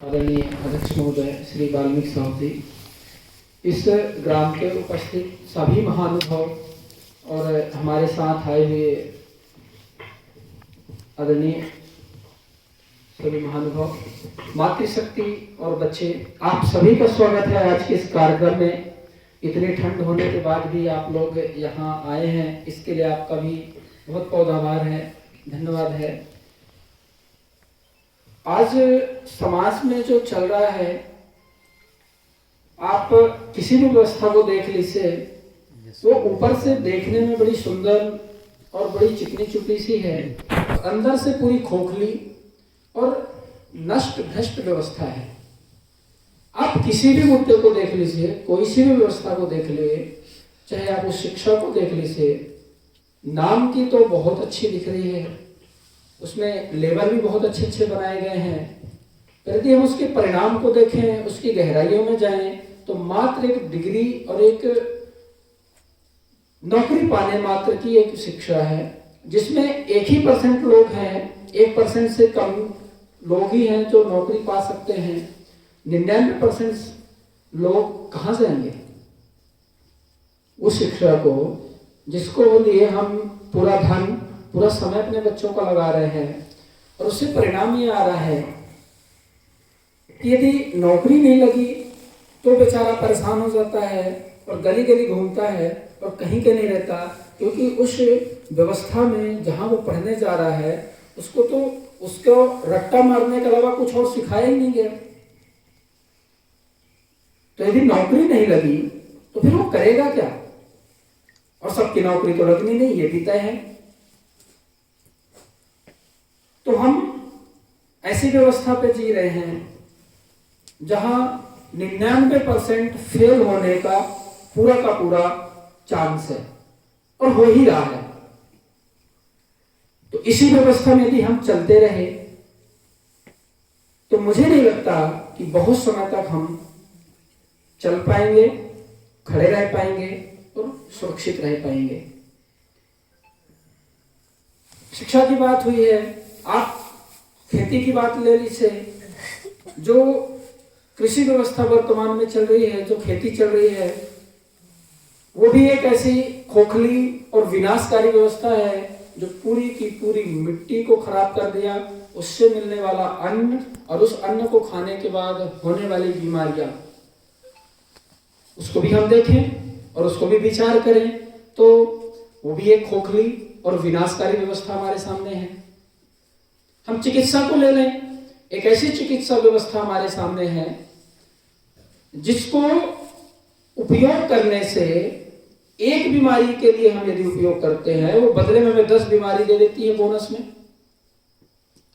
आदरणीय अध्यक्ष महोदय श्री वाल्मीकि साहब जी, इस ग्राम के उपस्थित सभी महानुभाव और हमारे साथ आए हुए आदरणीय सभी महानुभाव, मातृशक्ति और बच्चे, आप सभी का स्वागत है आज के इस कार्यक्रम में। इतनी ठंड होने के बाद भी आप लोग यहाँ आए हैं, इसके लिए आपका भी बहुत बहुत आभार है, धन्यवाद है। आज समाज में जो चल रहा है, आप किसी भी व्यवस्था को देख लीजिए, वो ऊपर से देखने में बड़ी सुंदर और बड़ी चिकनी चुपड़ी सी है, अंदर से पूरी खोखली और नष्ट भ्रष्ट व्यवस्था है। आप किसी भी मुद्दे को देख लीजिए, कोई सी भी व्यवस्था को देख लीजिए, चाहे आप उस शिक्षा को देख लीजिए, नाम की तो बहुत अच्छी दिख रही है, उसमें लेवल भी बहुत अच्छे अच्छे बनाए गए हैं, यदि हम उसके परिणाम को देखें, उसकी गहराइयों में जाएं, तो मात्र एक डिग्री और एक नौकरी पाने मात्र की एक शिक्षा है, जिसमें 1% लोग हैं, 1% से कम लोग ही हैं जो नौकरी पा सकते हैं। 99% लोग कहाँ जाएंगे उस शिक्षा को, जिसको लिए हम पूरा धन, पूरा समय अपने बच्चों का लगा रहे हैं, और उससे परिणाम ये आ रहा है कि यदि नौकरी नहीं लगी तो बेचारा परेशान हो जाता है और गली गली घूमता है और कहीं के नहीं रहता, क्योंकि उस व्यवस्था में जहां वो पढ़ने जा रहा है उसको तो उसको रट्टा मारने के अलावा कुछ और सिखाया ही नहीं गया। तो यदि नौकरी नहीं लगी तो फिर वो करेगा क्या? और सबकी नौकरी तो लगनी नहीं, ये भी तय है। तो हम ऐसी व्यवस्था पे जी रहे हैं जहां 99% फेल होने का पूरा चांस है और हो ही रहा है। तो इसी व्यवस्था में यदि हम चलते रहे तो मुझे नहीं लगता कि बहुत समय तक हम चल पाएंगे, खड़े रह पाएंगे और सुरक्षित रह पाएंगे। शिक्षा की बात हुई है, आप खेती की बात ले लीजिए। जो कृषि व्यवस्था वर्तमान में चल रही है, जो खेती चल रही है, वो भी एक ऐसी खोखली और विनाशकारी व्यवस्था है जो पूरी की पूरी मिट्टी को खराब कर दिया। उससे मिलने वाला अन्न और उस अन्न को खाने के बाद होने वाली बीमारियां, उसको भी हम देखें और उसको भी विचार करें, तो वो भी एक खोखली और विनाशकारी व्यवस्था हमारे सामने है। हम चिकित्सा को ले लें, एक ऐसी चिकित्सा व्यवस्था हमारे सामने है जिसको उपयोग करने से एक बीमारी के लिए हम यदि उपयोग करते हैं, वो बदले में हमें 10 बीमारी दे देती है बोनस में,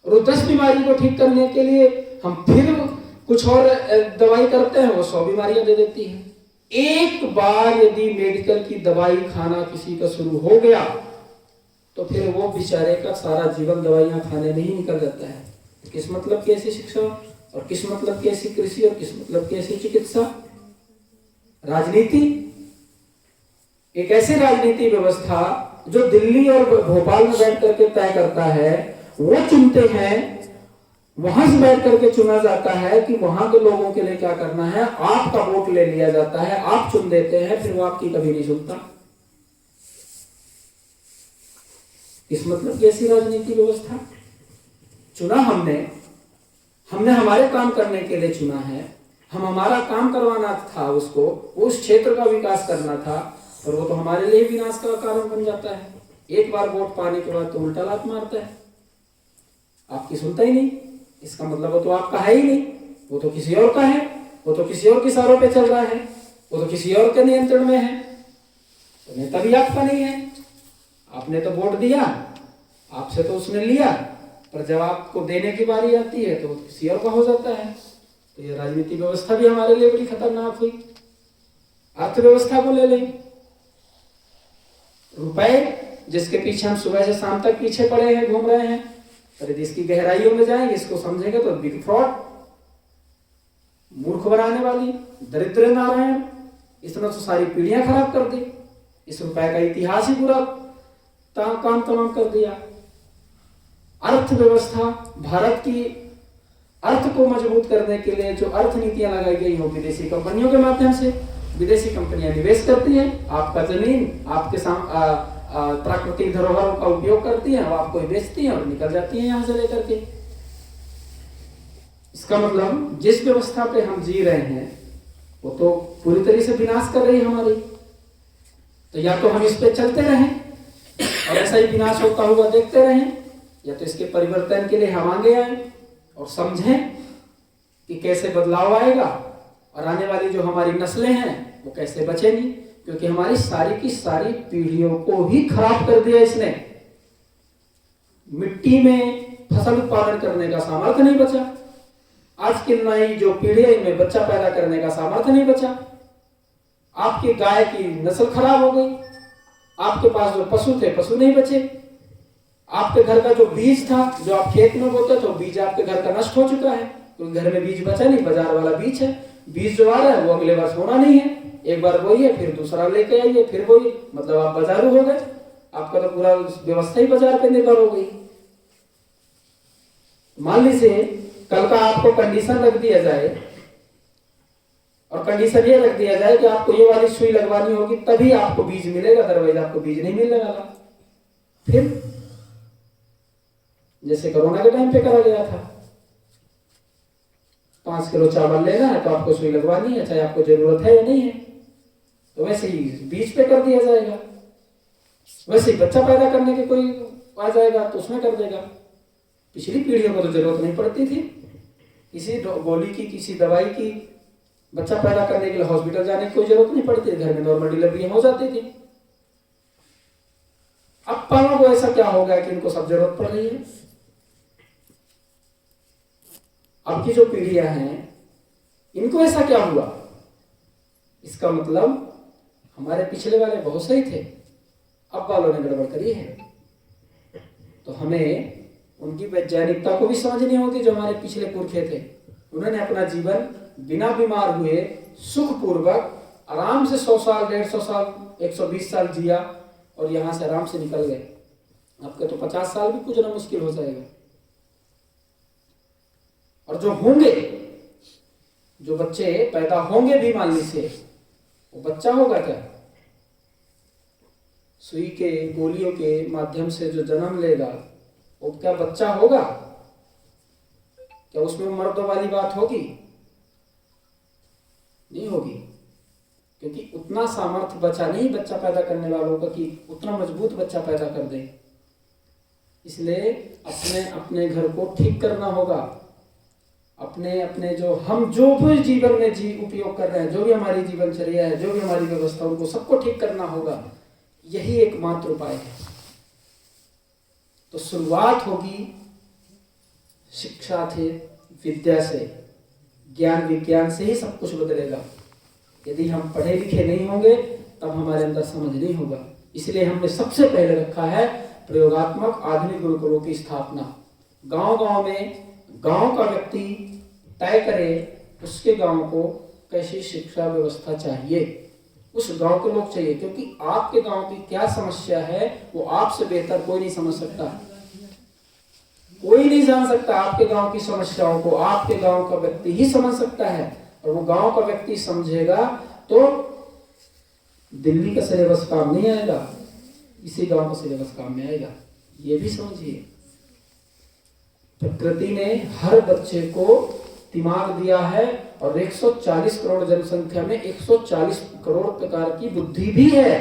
और 10 बीमारी को ठीक करने के लिए हम फिर कुछ और दवाई करते हैं, वो 100 बीमारियां दे देती है। एक बार यदि मेडिकल की दवाई खाना किसी का शुरू हो गया तो फिर वो बेचारे का सारा जीवन दवाइयां खाने में ही निकल जाता है। किस मतलब की ऐसी शिक्षा और किस मतलब की ऐसी कृषि और किस मतलब की ऐसी चिकित्सा? राजनीति, एक ऐसी राजनीति व्यवस्था जो दिल्ली और भोपाल में बैठ करके तय करता है, वो चुनते हैं, वहां से बैठ करके चुना जाता है कि वहां के लोगों के लिए क्या करना है, आपका वोट ले लिया जाता है, आप चुन देते हैं, फिर वो आपकी कभी नहीं सुनता। इस मतलब की ऐसी राजनीति व्यवस्था चुना हमने हमारे काम करने के लिए चुना है, हम हमारा काम करवाना था, उसको उस क्षेत्र का विकास करना था, और वो तो हमारे लिए विनाश का कारण बन जाता है। एक बार वोट पाने के बाद तो उल्टा लात मारता है, आपकी सुनता ही नहीं। इसका मतलब वो तो आपका है ही नहीं, वो तो किसी और का है, वो तो किसी और के इशारों पे चल रहा है, वो तो किसी और के नियंत्रण में है। तो नेता भी आपका नहीं है, आपने तो वोट दिया, आपसे तो उसने लिया, पर जब आपको देने की बारी आती है तो वो किसी और का हो जाता है। तो ये राजनीतिक व्यवस्था भी हमारे लिए बड़ी खतरनाक हुई। अर्थव्यवस्था को ले लें, रुपए जिसके पीछे हम सुबह से शाम तक पीछे पड़े हैं, घूम रहे हैं, पर यदि इसकी गहराइयों में जाएंगे, इसको समझेंगे तो बिग फ्रॉड, मूर्ख बनाने वाली, दरिद्र नारायण, इसने तो सारी पीढ़ियां खराब कर दी। इस रुपए का इतिहास ही पूरा काम तमाम कर दिया। अर्थव्यवस्था भारत की अर्थ को मजबूत करने के लिए जो अर्थ नीतियां लगाई गई हो विदेशी कंपनियों के माध्यम से, विदेशी कंपनियां निवेश करती हैं, आपका जमीन, आपके प्राकृतिक धरोहरों का उपयोग करती हैं, वो आपको बेचती हैं और निकल जाती हैं यहाँ से लेकर के। इसका मतलब जिस व्यवस्था पे हम जी रहे हैं वो तो पूरी तरह से विनाश कर रही है हमारी। तो या तो हम इस पे चलते रहें और ऐसा ही विनाश होता हुआ देखते रहें, या तो इसके परिवर्तन के लिए हम आगे आए और समझें कि कैसे बदलाव आएगा और आने वाली जो हमारी नस्लें हैं वो कैसे बचेंगी, क्योंकि हमारी सारी की सारी पीढ़ियों को ही खराब कर दिया इसने। मिट्टी में फसल उत्पादन करने का सामर्थ्य नहीं बचा, आज की नई जो पीढ़ी है इनमें बच्चा पैदा करने का सामर्थ्य नहीं बचा, आपकी गाय की नस्ल खराब हो गई, आपके पास जो पशु थे पशु नहीं बचे, आपके घर का जो बीज था जो आप खेत में बोते तो बीज आपके घर का नष्ट हो चुका है, क्योंकि घर में बीज बचा नहीं, बाजार वाला बीज है। बीज जो आ रहा है वो अगले वर्ष होना नहीं है, एक बार बोइए फिर दूसरा लेके आइए फिर बोइए, मतलब आप बाजारू हो गए, आपका तो पूरा व्यवस्था ही बाजार पे निर्भर हो गई। मान लीजिए कल का आपको कंडीशन रख दिया जाए और कंडीशन ये रख दिया जाए कि आपको ये वाली सुई लगवानी होगी तभी आपको बीज मिलेगा, अदरवाइज आपको बीज नहीं मिलने वाला। फिर जैसे कोरोना के टाइम पे करा गया था, 5 किलो चावल लेना है तो आपको सुई लगवानी है, चाहे आपको जरूरत है या नहीं है, तो वैसे ही बीज पे कर दिया जाएगा। वैसे ही बच्चा पैदा करने के कोई आ जाएगा तो उसमें कर देगा। पिछली पीढ़ियों को तो जरूरत नहीं पड़ती थी किसी गोली की, किसी दवाई की, बच्चा पैदा करने के लिए हॉस्पिटल जाने की कोई जरूरत नहीं पड़ती, घर में नॉर्मल डिलीवरी हो जाती थी। अब पालों को ऐसा क्या हो गया कि इनको सब जरूरत पड़ रही है। अब की जो पीढ़ियां हैं इनको ऐसा क्या हुआ, इसका मतलब हमारे पिछले वाले बहुत सही थे, अब वालों ने गड़बड़ करी है। तो हमें उनकी वैज्ञानिकता को भी समझनी होगी। जो हमारे पिछले पुरखे थे उन्होंने अपना जीवन बिना बीमार हुए सुखपूर्वक आराम से 100 साल 150 साल 120 साल जिया और यहां से आराम से निकल गए। आपके तो 50 साल भी गुजरना मुश्किल हो जाएगा। और जो होंगे, जो बच्चे पैदा होंगे भी मान लीजिए, वो बच्चा होगा क्या, सुई के गोलियों के माध्यम से जो जन्म लेगा वो क्या बच्चा होगा? क्या उसमें मर्दों वाली बात होगी? नहीं होगी, क्योंकि उतना सामर्थ्य बचा नहीं बच्चा पैदा करने वालों का कि उतना मजबूत बच्चा पैदा कर दे। इसलिए अपने अपने घर को ठीक करना होगा। अपने अपने जो हम जो भी जीवन में उपयोग कर रहे हैं, जो भी हमारी जीवनचर्या है, जो भी हमारी व्यवस्था, उनको सबको ठीक करना होगा। यही एकमात्र उपाय है। तो शुरुआत होगी शिक्षा से, विद्या से, ज्ञान विज्ञान से ही सब कुछ बदलेगा। यदि हम पढ़े लिखे नहीं होंगे तब हमारे अंदर समझ नहीं होगा। इसलिए हमने सबसे पहले रखा है प्रयोगात्मक आधुनिक गुरुकुलों की स्थापना। गांव-गांव में गांव का व्यक्ति तय करे उसके गांव को कैसी शिक्षा व्यवस्था चाहिए, उस गांव के लोग चाहिए, क्योंकि आपके गांव की क्या समस्या है वो आपसे बेहतर कोई नहीं समझ सकता। कोई नहीं जान सकता आपके गांव की समस्याओं को, आपके गांव का व्यक्ति ही समझ सकता है। और वो गांव का व्यक्ति समझेगा तो दिल्ली का सिलेबस काम नहीं आएगा, इसी गांव का सिलेबस काम में आएगा। ये भी समझिए, प्रकृति ने हर बच्चे को दिमाग दिया है और 140 करोड़ जनसंख्या में 140 करोड़ प्रकार की बुद्धि भी है।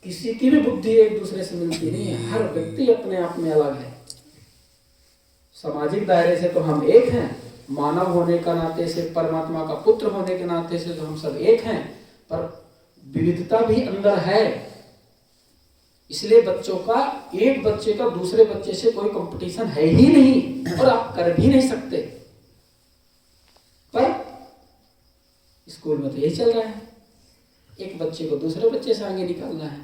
किसी की भी बुद्धि एक दूसरे से मिलती नहीं है, हर व्यक्ति अपने आप में अलग है। सामाजिक दायरे से तो हम एक हैं, मानव होने का नाते से, परमात्मा का पुत्र होने के नाते से तो हम सब एक हैं, पर विविधता भी अंदर है। इसलिए बच्चों का, एक बच्चे का दूसरे बच्चे से कोई कंपटीशन है ही नहीं और आप कर भी नहीं सकते। पर स्कूल में तो यही चल रहा है, एक बच्चे को दूसरे बच्चे से आगे निकालना है।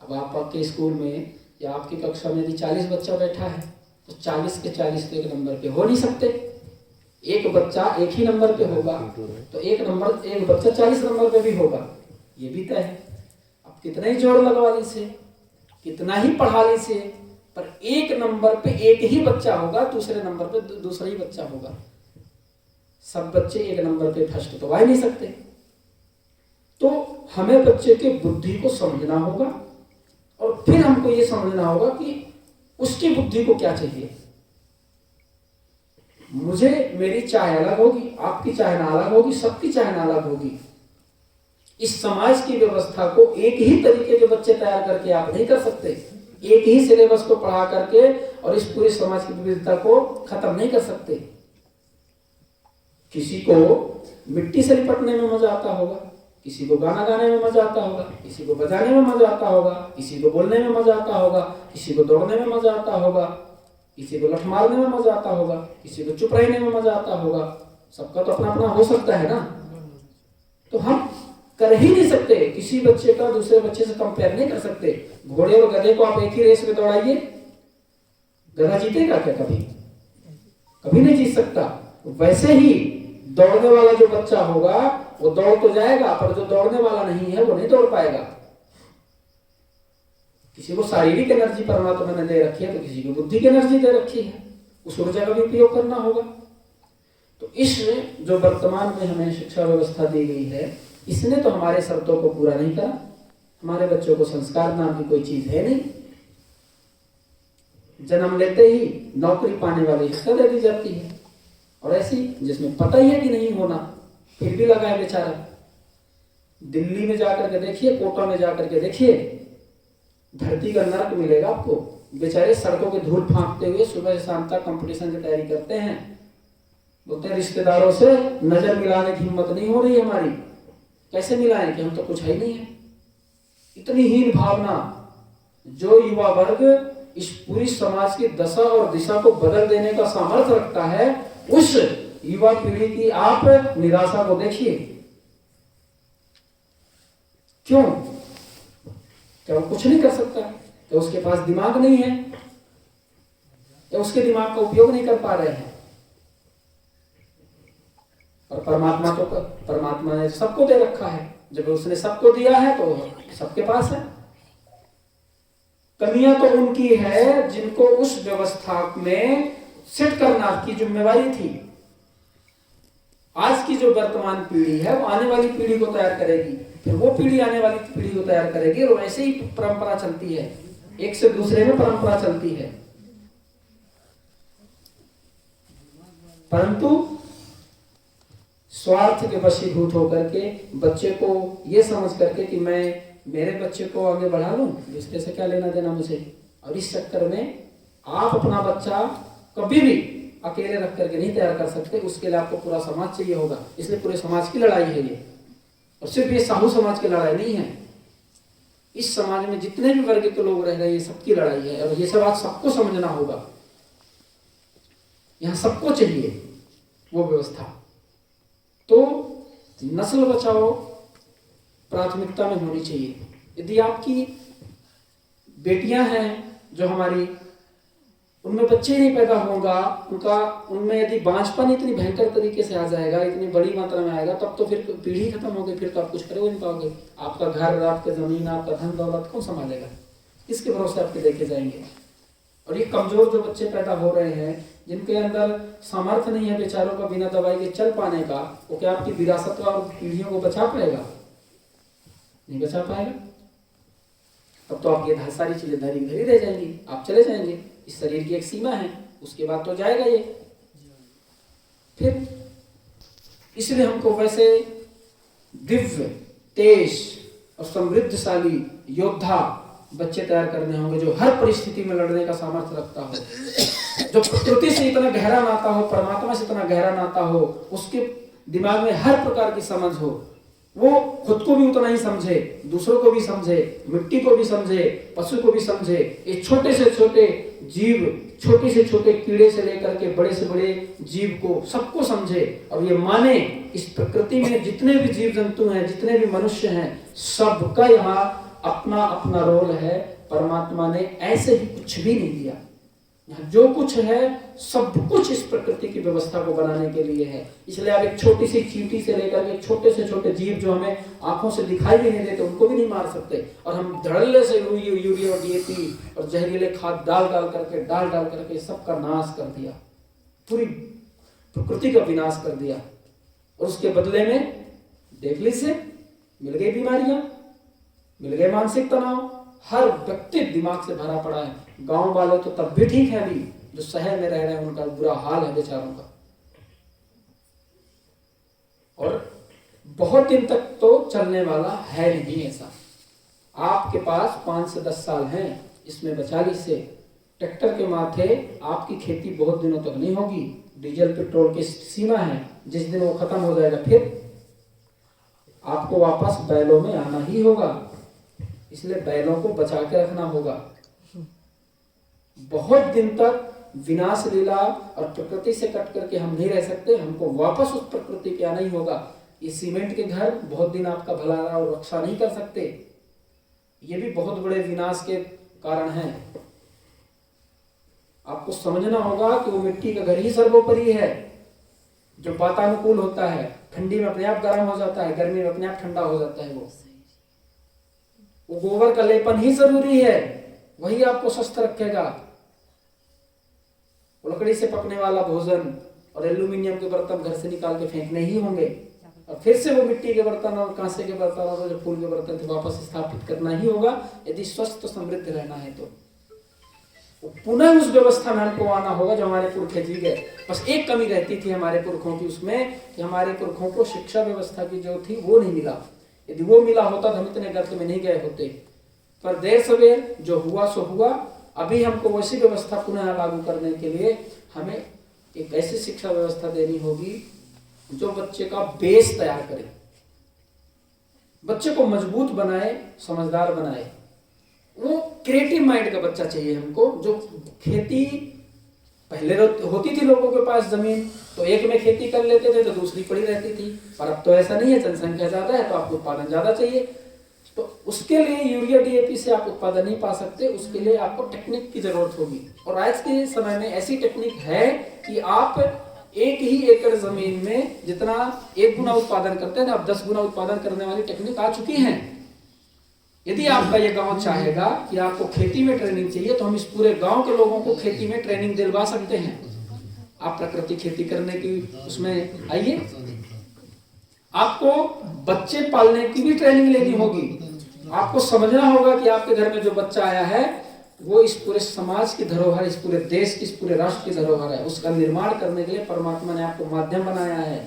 अब आप आपके स्कूल में या आपकी कक्षा में यदि 40 बच्चा बैठा है तो 40 के 40 तो एक नंबर पे हो नहीं सकते। एक बच्चा एक ही नंबर पे होगा तो एक बच्चा 40 नंबर पे भी होगा, ये भी तय है। अब कितना ही जोर लगवा लीजिए, कितना ही पढ़ा लीजिए, पर एक नंबर पे एक ही बच्चा होगा, दूसरे नंबर पे दूसरा ही बच्चा होगा। सब बच्चे एक नंबर पे फर्स्ट तो आ ही नहीं सकते। तो हमें बच्चे के बुद्धि को समझना होगा और फिर हमको ये समझना होगा कि उसकी बुद्धि को क्या चाहिए। मुझे मेरी चाह अलग होगी, आपकी चाह अलग होगी, सबकी चाह अलग होगी। इस समाज की व्यवस्था को एक ही तरीके के बच्चे तैयार करके आप नहीं कर सकते। एक ही सिलेबस को पढ़ा करके और इस पूरे समाज की विविधता को खत्म नहीं कर सकते। किसी को मिट्टी से लिपटने में मजा आता होगा, किसी को गाना गाने में मजा आता होगा, किसी को बजाने में मजा आता होगा, किसी को बोलने में मजा आता होगा, किसी को दौड़ने में मजा आता होगा, किसी को लठ मारने में मजा आता होगा, किसी को चुप रहने में मजा आता होगा। सबका तो अपना अपना हो सकता है ना। तो हम कर ही नहीं सकते, किसी बच्चे का दूसरे बच्चे से कंपेयर नहीं कर सकते। घोड़े और गधे को आप एक ही रेस में दौड़ाइए, गधा जीतेगा क्या? कभी कभी नहीं जीत सकता। वैसे ही दौड़ने वाला जो बच्चा होगा वो दौड़ तो जाएगा, पर जो दौड़ने वाला नहीं है वो नहीं दौड़ पाएगा। किसी को शारीरिक एनर्जी परमात्मा ने दे रखी है, तो किसी को बुद्धि की एनर्जी दे रखी है, उस ऊर्जा का भी उपयोग करना होगा। तो इस जो वर्तमान में हमें शिक्षा व्यवस्था दी गई है, इसने तो हमारे शर्तों को पूरा नहीं करा। हमारे बच्चों को संस्कार नाम की कोई चीज है नहीं। जन्म लेते ही नौकरी पाने वाली शिक्षा दे दी जाती है, और ऐसी जिसमें पता ही है कि नहीं होना, फिर भी लगा है बेचारा। दिल्ली में जाकर के देखिए, कोटा में जाकर के देखिए, धरती का नरक मिलेगा आपको। बेचारे सड़कों के धूल फांकते हुए सुबह से शाम तक कंपटीशन की तैयारी करते हैं। बोलते हैं रिश्तेदारों से नजर मिलाने की हिम्मत नहीं हो रही हमारी। कैसे मिलाएं कि हम तो कुछ है ही नहीं है। इतनी हीन भावना। जो युवा वर्ग इस पूरी समाज की दशा और दिशा को बदल देने का सामर्थ्य रखता है, उस युवा पीढ़ी की आप निराशा को देखिए। क्यों? क्या वो कुछ नहीं कर सकता? क्या उसके पास दिमाग नहीं है? या उसके दिमाग का उपयोग नहीं कर पा रहे हैं? और परमात्मा ने सबको दे रखा है। जब उसने सबको दिया है तो सबके पास है। कमियां तो उनकी है जिनको उस व्यवस्था में सेट करना की जिम्मेवारी थी। आज की जो वर्तमान पीढ़ी है वो आने वाली पीढ़ी को तैयार करेगी, फिर वो पीढ़ी आने वाली पीढ़ी को तैयार करेगी, और वैसे ही परंपरा चलती है, एक से दूसरे में परंपरा चलती है। परंतु स्वार्थ के वशीभूत होकर के बच्चे को ये समझ करके कि मैं मेरे बच्चे को आगे बढ़ा लूं, दूसरे से क्या लेना देना मुझे। और इस चक्कर में आप अपना बच्चा कभी भी अकेले रख करके नहीं तैयार कर सकते। उसके लिए आपको पूरा समाज चाहिए होगा। इसलिए पूरे समाज की लड़ाई है ये, और सिर्फ ये साहू समाज की लड़ाई नहीं है। इस समाज में जितने भी वर्ग के लोग रह रहे हैं, ये सबकी लड़ाई है, और ये सब आज सबको समझना होगा। यहाँ सबको चाहिए वो व्यवस्था। तो नस्ल बचाओ प्राथमिकता में होनी चाहिए। यदि आपकी बेटियां हैं जो हमारी, उनमें बच्चे नहीं पैदा होगा, उनमें यदि बांझपन इतनी भयंकर तरीके से आ जाएगा, इतनी बड़ी मात्रा में आएगा, तब तो फिर पीढ़ी खत्म हो गई। फिर तो आप कुछ कर नहीं पाओगे। आपका घर, आपका जमीन, आपका धन दौलत कौन संभालेगा? किसके भरोसे आपके देखे जाएंगे? और ये कमजोर जो बच्चे पैदा हो रहे हैं, जिनके अंदर सामर्थ्य नहीं है बेचारों का बिना दवाई के चल पाने का, वो क्या आपकी विरासत और पीढ़ियों को बचा पाएगा? नहीं बचा पाएगा। तब तो आप ये सारी चीजें धरी धरी रह जाएंगी, आप चले जाएंगे। इस शरीर की एक सीमा है, उसके बाद तो जाएगा ये। फिर इसलिए हमको वैसे दिव्य, तेज और समृद्धशाली योद्धा बच्चे तैयार करने होंगे, जो हर परिस्थिति में लड़ने का सामर्थ्य रखता हो, जो प्रकृति से इतना गहरा नाता हो, परमात्मा से इतना गहरा नाता हो, उसके दिमाग में हर प्रकार की समझ हो, वो खुद को भी उतना ही समझे, दूसरों को भी समझे, मिट्टी को भी समझे, पशु को भी समझे। ये छोटे से छोटे जीव, छोटे से छोटे कीड़े से लेकर के बड़े से बड़े जीव को, सबको समझे, और ये माने इस प्रकृति में जितने भी जीव जंतु हैं, जितने भी मनुष्य हैं, सबका यहाँ अपना अपना रोल है। परमात्मा ने ऐसे ही कुछ भी नहीं दिया। यहाँ जो कुछ है सब कुछ इस प्रकृति की व्यवस्था को बनाने के लिए है। इसलिए आप एक छोटी सी चींटी से लेकर के छोटे से छोटे जीव जो हमें आंखों से दिखाई भी नहीं देते उनको भी नहीं मार सकते, और हम धड़ल्ले से यूरिया और डीएपी और जहरीले खाद डाल डाल करके सबका नाश कर दिया, पूरी प्रकृति का विनाश कर दिया। और उसके बदले में देख लीजिए, मिल गई बीमारियां, मिल गए मानसिक तनाव, हर व्यक्ति दिमाग से भरा पड़ा है। गांव वाले तो तब भी ठीक है, अभी जो शहर में रह रहे हैं उनका बुरा हाल है बेचारों का। और बहुत दिन तक तो चलने वाला है नहीं ऐसा। आपके पास 5 से 10 साल हैं, इसमें बचा लीजिए। ट्रैक्टर के माथे आपकी खेती बहुत दिनों तक नहीं होगी, डीजल पेट्रोल की सीमा है, जिस दिन वो खत्म हो जाएगा फिर आपको वापस बैलों में आना ही होगा। इसलिए बैलों को बचा के रखना होगा। बहुत दिन तक विनाश लीला और प्रकृति से कट करके हम नहीं रह सकते, हमको वापस उस प्रकृति पे आना ही होगा। ये सीमेंट के घर बहुत दिन आपका भला और रक्षा नहीं कर सकते, ये भी बहुत बड़े विनाश के कारण हैं। आपको समझना होगा कि वो मिट्टी का घर ही सर्वोपरि है, जो वातानुकूल होता है, ठंडी में अपने आप गर्म हो जाता है, गर्मी में अपने आप ठंडा हो जाता है। वो गोबर का लेपन ही जरूरी है, वही आपको स्वस्थ रखेगा। लकड़ी से पकने वाला भोजन और एल्यूमिनियम के बर्तन घर से निकाल के फेंकने ही होंगे, और फिर से वो मिट्टी के बर्तन और कांसे के बर्तन और जो फूल के बर्तन थे वापस स्थापित करना ही होगा, यदि स्वस्थ समृद्ध रहना है तो। पुनः उस व्यवस्था में हमको आना होगा जो हमारे पुरखे जी गए। बस एक कमी रहती थी हमारे पुरखों की उसमें, कि हमारे पुरखों को शिक्षा व्यवस्था की जो थी वो नहीं मिला। यदि वो मिला होता तो हम इतने गर्त में नहीं गए होते। पर देर सवेर जो हुआ सो हुआ। अभी हमको वैसी व्यवस्था पुनः लागू करने के लिए हमें एक ऐसी शिक्षा व्यवस्था देनी होगी जो बच्चे का बेस तैयार करे, बच्चे को मजबूत बनाए, समझदार बनाए। वो क्रिएटिव माइंड का बच्चा चाहिए हमको, जो खेती पहले होती थी लोगों के पास जमीन, तो एक में खेती कर लेते थे तो दूसरी पड़ी रहती थी, पर अब तो ऐसा नहीं है। जनसंख्या ज्यादा है तो आपको उत्पादन ज्यादा चाहिए, तो उसके लिए यूरिया डीएपी से आप उत्पादन नहीं पा सकते, उसके लिए आपको टेक्निक की जरूरत होगी। और आज के समय में ऐसी टेक्निक है कि आप 1 ही एकड़ जमीन में जितना 1 गुना उत्पादन करते हैं, अब 10 गुना उत्पादन करने वाली टेक्निक आ चुकी है। यदि आपका ये गांव चाहेगा कि आपको खेती में ट्रेनिंग चाहिए, तो हम इस पूरे गांव के लोगों को खेती में ट्रेनिंग दिलवा सकते हैं। आप प्राकृतिक खेती करने की उसमें आइए। आपको बच्चे पालने की भी ट्रेनिंग लेनी होगी। आपको समझना होगा कि आपके घर में जो बच्चा आया है वो इस पूरे समाज की धरोहर, इस पूरे देश की, इस पूरे राष्ट्र की धरोहर है। उसका निर्माण करने के लिए परमात्मा ने आपको माध्यम बनाया है।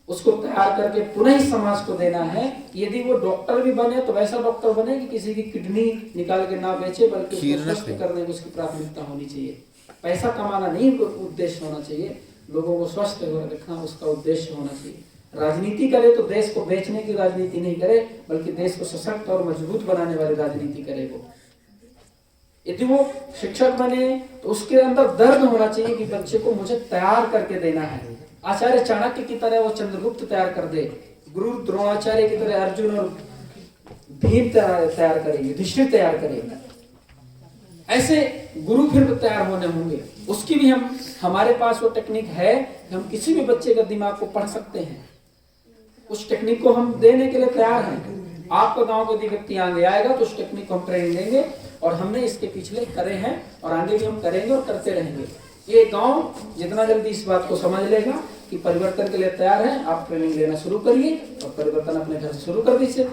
उसको तैयार करके पुनः इस समाज को देना है। यदि वो डॉक्टर भी बने तो वैसा डॉक्टर बने कि किसी की किडनी निकाल के ना बेचे, बल्कि उसको स्वस्थ करने की उसकी प्राथमिकता होनी चाहिए। पैसा कमाना नहीं उद्देश्य होना चाहिए, लोगों को स्वस्थ रखना उसका उद्देश्य होना चाहिए। राजनीति करे तो देश को बेचने की राजनीति नहीं करे, बल्कि देश को सशक्त और मजबूत बनाने वाली राजनीति करे। वो यदि वो शिक्षक बने तो उसके अंदर दर्द होना चाहिए कि बच्चे को मुझे तैयार करके देना है। आचार्य चाणक्य की तरह वो चंद्रगुप्त तैयार कर दे, गुरु द्रोणाचार्य की तरह अर्जुन और भीम तैयार करे, युधिष्ठिर तैयार करे। ऐसे गुरु फिर तैयार होने होंगे। उसकी भी हमारे पास वो टेक्निक है कि हम किसी भी बच्चे का दिमाग को पढ़ सकते हैं। उस टेक्निक को हम देने के लिए तैयार हैं। आपका गांव को यदि व्यक्ति आगे आएगा तो उस टेक्निक को हम ट्रेनिंग देंगे, और हमने इसके पिछले करे हैं और आगे भी हम करेंगे और करते रहेंगे। ये गांव जितना जल्दी इस बात को समझ लेगा कि परिवर्तन के लिए तैयार है, आप ट्रेनिंग लेना शुरू करिए और परिवर्तन अपने घर से शुरू कर दीजिए।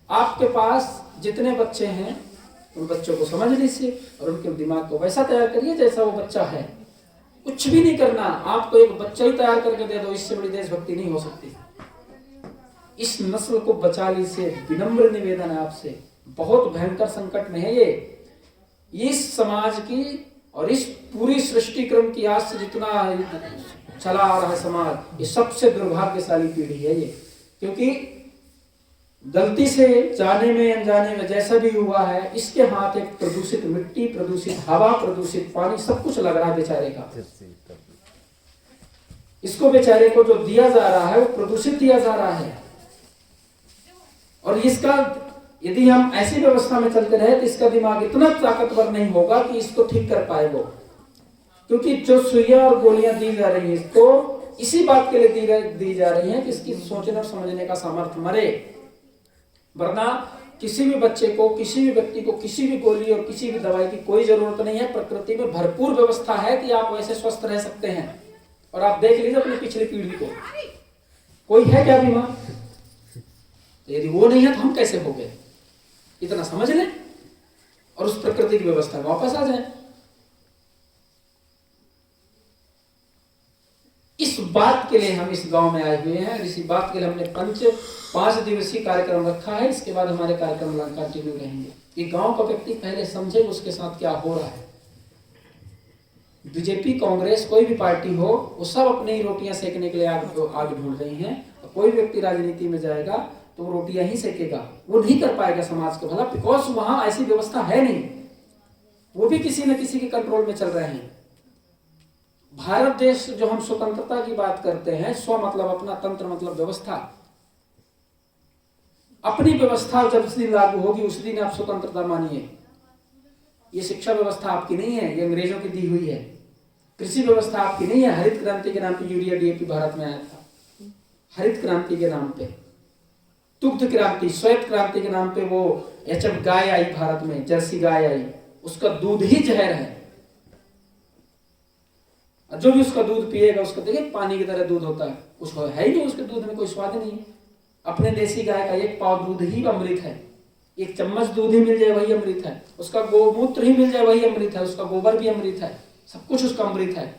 आपके पास जितने बच्चे हैं उन बच्चों को समझ लीजिए और उनके दिमाग को वैसा तैयार करिए जैसा वो बच्चा है। कुछ भी नहीं करना, आपको एक बच्चा ही तैयार करके दे दो, इससे बड़ी देशभक्ति नहीं हो सकती। इस नस्ल को बचा लीजिए, विनम्र निवेदन है आपसे। बहुत भयंकर संकट में है ये इस समाज की और इस पूरी सृष्टि क्रम की आज से जितना चला आ रहा है समाज, ये सबसे दुर्भाग्यशाली पीढ़ी है ये। क्योंकि गलती से जाने में अनजाने में जैसा भी हुआ है, इसके हाथ एक प्रदूषित मिट्टी, प्रदूषित हवा, प्रदूषित पानी, सब कुछ लग रहा है बेचारे का। इसको बेचारे को जो दिया जा रहा है वो प्रदूषित दिया जा रहा है। और इसका यदि हम ऐसी व्यवस्था में चलते रहे तो इसका दिमाग इतना ताकतवर नहीं होगा कि इसको ठीक कर पाए वो, क्योंकि जो सुइयां और गोलियां दी जा रही है इसको इसी बात के लिए दी जा रही है कि इसकी सोचने और समझने का सामर्थ्य मरे। वरना किसी भी बच्चे को, किसी भी व्यक्ति को किसी भी गोली और किसी भी दवाई की कोई जरूरत नहीं है। प्रकृति में भरपूर व्यवस्था है कि आप वैसे स्वस्थ रह सकते हैं। और आप देख लीजिए अपनी पिछली पीढ़ी को, कोई है क्या बीमार? यदि वो नहीं है तो हम कैसे हो गए? इतना समझ लें और उस प्रकृति की व्यवस्था में वापस आ जाए। इस बात के लिए हम इस गांव में आए हुए हैं। इसी बात के लिए हमने 5 दिवसीय कार्यक्रम रखा है। इसके बाद हमारे कार्यक्रम कंटिन्यू रहेंगे। ये गांव का व्यक्ति पहले समझे उसके साथ क्या हो रहा है। बीजेपी, कांग्रेस, कोई भी पार्टी हो, वो सब अपनी ही रोटियां सेकने के लिए आगे ढूंढ रही हैं। कोई व्यक्ति राजनीति में जाएगा तो वो रोटियां ही सेकेगा, वो नहीं कर पाएगा समाज को भला, बिकॉज वहां ऐसी व्यवस्था है नहीं। वो भी किसी न किसी के कंट्रोल में चल रहे हैं। भारत देश जो हम स्वतंत्रता की बात करते हैं, स्व मतलब अपना, तंत्र मतलब व्यवस्था। अपनी व्यवस्था जब उस दिन लागू होगी उस दिन आप स्वतंत्रता मानिए। ये शिक्षा व्यवस्था आपकी नहीं है, ये अंग्रेजों की दी हुई है। कृषि व्यवस्था आपकी नहीं है। हरित क्रांति के नाम पे यूरिया डीएपी भारत में आया था, हरित क्रांति के नाम पे। दुग्ध क्रांति, श्वेत क्रांति के नाम पे वो एचएफ गाय आई भारत में, जर्सी गाय आई, उसका दूध ही जहर है। जो भी उसका दूध पिएगा उसका देखिए पानी की तरह दूध होता है, कुछ है ही नहीं उसके दूध में, कोई स्वाद नहीं है। अपने देसी गाय का 1 पाव दूध ही अमृत है। 1 चम्मच दूध ही मिल जाए वही अमृत है। उसका गोमूत्र ही मिल जाए वही अमृत है। उसका गोबर भी अमृत है, सब कुछ उसका अमृत है।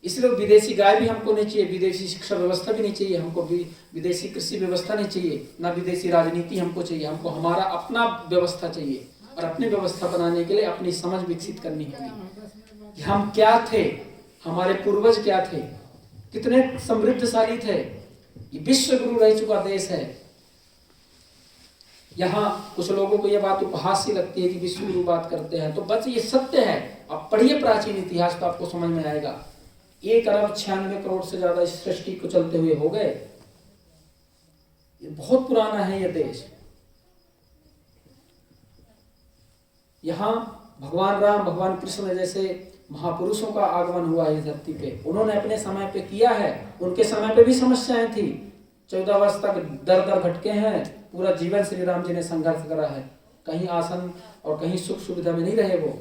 इसलिए विदेशी गाय भी हमको नहीं चाहिए, विदेशी शिक्षा व्यवस्था भी नहीं चाहिए हमको, विदेशी कृषि व्यवस्था नहीं चाहिए, ना विदेशी राजनीति हमको चाहिए। हमको हमारा अपना व्यवस्था चाहिए। और अपनी व्यवस्था बनाने के लिए अपनी समझ विकसित करनी होगी। हम क्या थे, हमारे पूर्वज क्या थे, कितने समृद्धशाली थे। ये विश्व गुरु रह चुका देश है। यहाँ कुछ लोगों को यह बात उपहास सी लगती है कि विश्व गुरु बात करते हैं, तो बस ये सत्य है। आप पढ़िए प्राचीन इतिहास तो आपको समझ में आएगा। 1 अरब 96 करोड़ से ज्यादा इस सृष्टि को चलते हुए हो गए। ये बहुत पुराना है ये देश। यहाँ भगवान राम, भगवान कृष्ण जैसे महापुरुषों का आगमन हुआ इस धरती पे। उन्होंने अपने समय पे किया है। उनके समय पे भी समस्याएं थी। 14 वर्ष तक दर दर भटके हैं। पूरा जीवन श्री राम जी ने संघर्ष करा है। कहीं आसन और कहीं सुख सुविधा में नहीं रहे वो।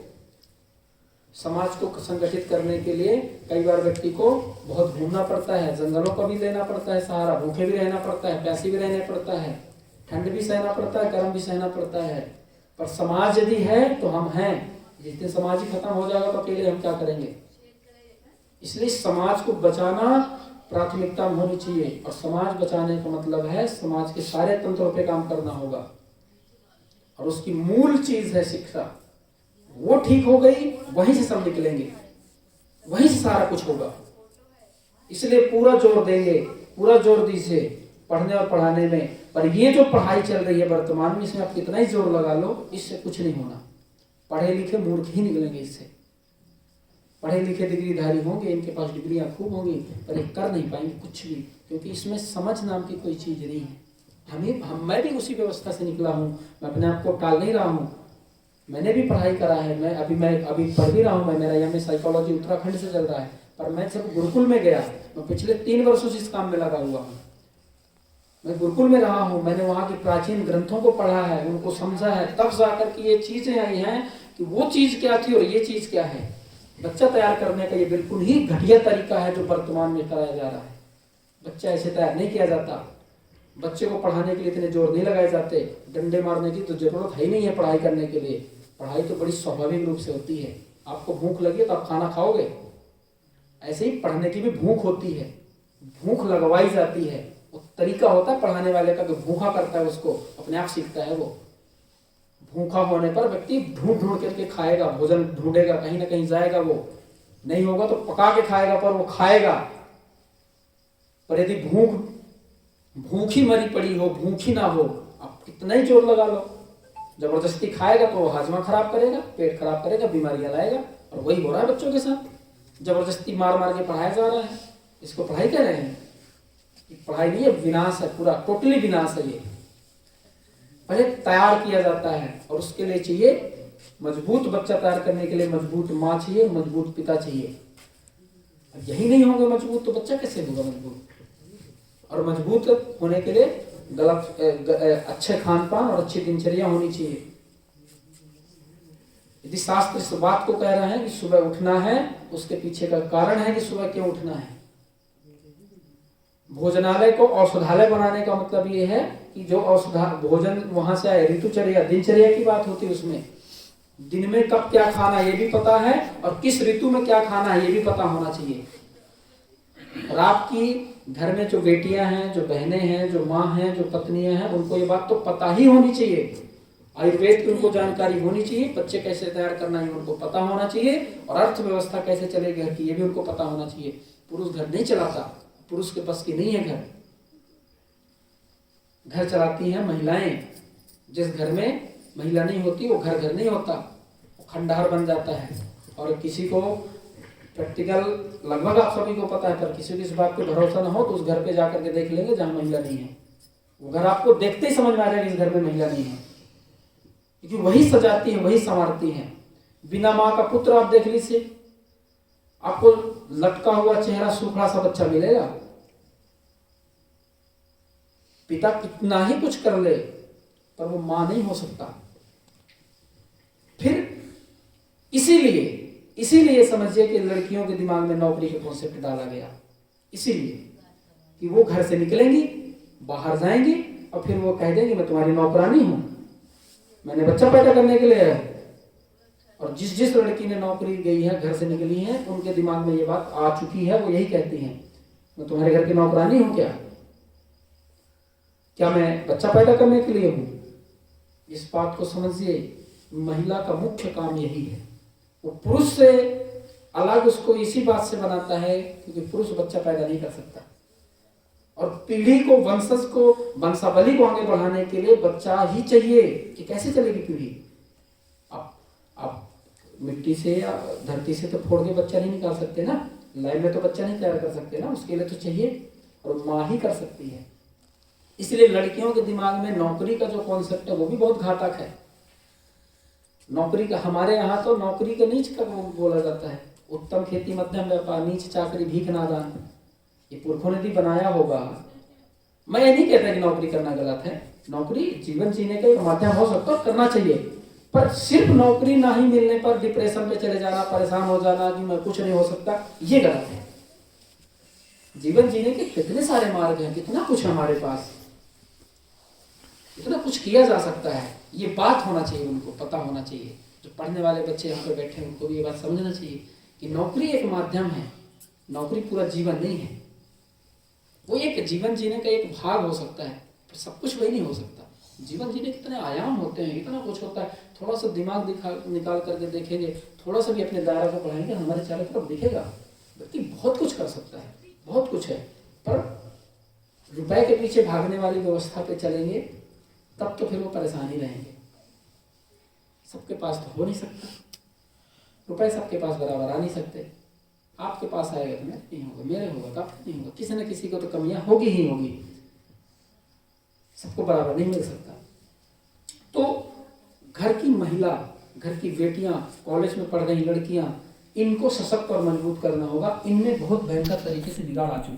समाज को संगठित करने के लिए कई बार व्यक्ति को बहुत घूमना पड़ता है, जंगलों का भी लेना पड़ता है सहारा, भूखे भी रहना पड़ता है, प्यासी भी रहना पड़ता है, ठंड भी सहना पड़ता है, गर्म भी सहना पड़ता है। पर समाज यदि है तो हम हैं। जिस दिन समाज ही खत्म हो जाएगा तो अकेले हम क्या करेंगे? इसलिए समाज को बचाना प्राथमिकता में होनी चाहिए। और समाज बचाने का मतलब है समाज के सारे तंत्रों पे काम करना होगा। और उसकी मूल चीज है शिक्षा। वो ठीक हो गई, वहीं से सब निकलेंगे, वहीं से सारा कुछ होगा। इसलिए पूरा जोर देंगे, पूरा जोर दीजिए पढ़ने और पढ़ाने में। पर ये जो पढ़ाई चल रही है वर्तमान में, इसमें आप कितना ही जोर लगा लो, इससे कुछ नहीं होना। पढ़े लिखे मूर्ख ही निकलेंगे इससे। पढ़े लिखे डिग्रीधारी होंगे, इनके पास डिग्रियां खूब होंगी, पर ये कर नहीं पाएंगे कुछ भी, क्योंकि इसमें समझ नाम की कोई चीज नहीं है। मैं भी उसी व्यवस्था से निकला हूँ। मैं अपने आप को टाल नहीं रहा हूँ। मैंने भी पढ़ाई करा है। मैं अभी पढ़ भी रहा हूँ। मेरा एमए साइकोलॉजी उत्तराखंड से चल रहा है। पर मैं जब गुरुकुल में गया, मैं पिछले 3 वर्षों से इस काम में लगा हुआ हूँ। मैं गुरुकुल में रहा हूँ। मैंने वहाँ के प्राचीन ग्रंथों को पढ़ा है, उनको समझा है, तब जाकर के ये चीजें आई हैं कि वो चीज क्या थी और ये चीज क्या है। बच्चा तैयार करने का ये बिल्कुल ही घटिया तरीका है जो वर्तमान में कराया जा रहा है। बच्चा ऐसे तैयार नहीं किया जाता। बच्चे को पढ़ाने के लिए इतने जोर नहीं लगाए जाते। डंडे मारने की तो जरूरत है नहीं है पढ़ाई करने के लिए। पढ़ाई तो बड़ी स्वाभाविक रूप से होती है। आपको भूख लगी तो आप खाना खाओगे। ऐसे ही पढ़ने की भी भूख होती है, भूख लगवाई जाती है। वो तरीका होता है पढ़ाने वाले का, भूखा करता है उसको, अपने आप सीखता है वो। भूखा होने पर व्यक्ति ढूंढ ढूंढ करके खाएगा, भोजन ढूंढेगा, कहीं ना कहीं जाएगा। वो नहीं होगा तो पका के खाएगा, पर वो खाएगा। पर यदि भूखी मरी पड़ी हो, भूखी ना हो, आप कितना ही जोर लगा लो, जबरदस्ती खाएगा तो हाजमा खराब करेगा, पेट खराब करेगा, बीमारियां लाएगा। और वही हो रहा है बच्चों के साथ। जबरदस्ती मार मार के पढ़ाया जा रहा है। इसको पढ़ाई कह रहे हैं? पढ़ाई नहीं है, विनाश है, पूरा टोटली विनाश है ये। पहले तैयार किया जाता है, और उसके लिए चाहिए मजबूत बच्चा तैयार करने के लिए मजबूत माँ चाहिए, मजबूत पिता चाहिए। अब यही नहीं होगा मजबूत तो बच्चा कैसे होगा मजबूत? और मजबूत होने के लिए अच्छे खान पान और अच्छी दिनचर्या होनी चाहिए। यदि शास्त्र इस बात को कह रहे हैं कि सुबह उठना है, उसके पीछे का कारण है कि सुबह क्यों उठना है। भोजनालय को औषधालय बनाने का मतलब ये है कि जो भोजन वहां से आए, ऋतुचर्या दिनचर्या की बात होती है, उसमें दिन में कब क्या खाना ये भी पता है, और किस ऋतु में क्या खाना है ये भी पता होना चाहिए। और आपकी घर में जो बेटियां हैं, जो बहनें हैं, जो माँ हैं, जो पत्नियां हैं, उनको ये बात तो पता ही होनी चाहिए। आयुर्वेद की उनको जानकारी होनी चाहिए, बच्चे कैसे तैयार करना है उनको पता होना चाहिए, और अर्थव्यवस्था कैसे चलेगी घर की ये भी उनको पता होना चाहिए। पुरुष घर नहीं चलाता, पुरुष के पास की नहीं है घर। घर चलाती हैं महिलाएं। जिस घर में महिला नहीं होती वो घर नहीं होता, वो खंडहर बन जाता है। और किसी को प्रैक्टिकल लगभग आप सभी को पता है, पर किसी को इस बात पे भरोसा ना हो तो उस घर पे जाकर के देख लेंगे जहां महिला नहीं है। वो घर आपको देखते ही समझ में आ जाएगा इस घर में महिला नहीं है, क्योंकि वही सजाती है, वही संवारती है। बिना माँ का पुत्र आप देख लीजिए, आपको लटका हुआ चेहरा सूखा सा बच्चा मिलेगा। पिता कितना ही कुछ कर ले पर वो मां नहीं हो सकता। फिर इसीलिए समझिए कि लड़कियों के दिमाग में नौकरी का कॉन्सेप्ट डाला गया, इसीलिए कि वो घर से निकलेंगी, बाहर जाएंगी, और फिर वो कह देंगी मैं तुम्हारी नौकरानी हूं, मैंने बच्चा पैदा करने के लिए है। और जिस लड़की ने नौकरी गई है, घर से निकली है, उनके दिमाग में ये बात आ चुकी है, वो यही कहती हैं मैं तुम्हारे घर की नौकरानी हूं क्या मैं बच्चा पैदा करने के लिए हूं? इस बात को समझिए, महिला का मुख्य काम यही है। वो पुरुष से अलग उसको इसी बात से बनाता है क्योंकि पुरुष बच्चा पैदा नहीं कर सकता, और पीढ़ी को, वंशज को, वंशावली को आगे बढ़ाने के लिए बच्चा ही चाहिए। कि कैसे चलेगी पीढ़ी? आप मिट्टी से या धरती से तो फोड़ के बच्चा नहीं निकाल सकते ना, लाइव में तो बच्चा नहीं तैयार कर सकते ना, उसके लिए तो चाहिए, और माँ ही कर सकती है। इसलिए लड़कियों के दिमाग में नौकरी का जो कॉन्सेप्ट है वो भी बहुत घातक है। नौकरी का हमारे यहाँ तो नौकरी का नीच का बोला जाता है, उत्तम खेती मध्यम व्यापार, नीच चाकरी भीख नादान, ये पुरखों ने भी बनाया होगा। मैं ये नहीं कहता कि नौकरी करना गलत है, नौकरी जीवन जीने का एक माध्यम हो सकता है, करना चाहिए, पर सिर्फ नौकरी ना ही मिलने पर डिप्रेशन पे चले जाना, परेशान हो जाना कि मैं कुछ नहीं हो सकता, ये गलत है। जीवन जीने के कितने सारे मार्ग हैं, कितना कुछ हमारे पास, इतना कुछ किया जा सकता है। ये बात होना चाहिए, उनको पता होना चाहिए। जो पढ़ने वाले बच्चे यहाँ पर बैठे हैं उनको भी ये बात समझना चाहिए कि नौकरी एक माध्यम है, नौकरी पूरा जीवन नहीं है। वो एक जीवन जीने का एक भाग हो सकता है, पर सब कुछ वही नहीं हो सकता। जीवन जीने के इतने आयाम होते हैं, इतना कुछ होता है। थोड़ा सा दिमाग निकाल करके देखेंगे, थोड़ा सा भी अपने दायरा को बढ़ाएंगे, हमारे चारों तरफ दिखेगा व्यक्ति बहुत कुछ कर सकता है, बहुत कुछ है। पर रुपए के पीछे भागने वाली व्यवस्था पे चलेंगे तब तो फिर वो परेशान ही रहेंगे। सबके पास तो हो नहीं सकता, रुपए सबके पास बराबर आ नहीं सकते। आपके पास आएगा तो मेरे नहीं होगा, मेरे होगा तो आपके नहीं होगा, किसी न किसी को तो कमियां होगी ही होगी, सबको बराबर नहीं मिल सकता। तो घर की महिला, घर की बेटियां, कॉलेज में पढ़ रही लड़कियां, इनको सशक्त और मजबूत करना होगा। इनमें बहुत भयंकर तरीके से बिगाड़ आ चुका है।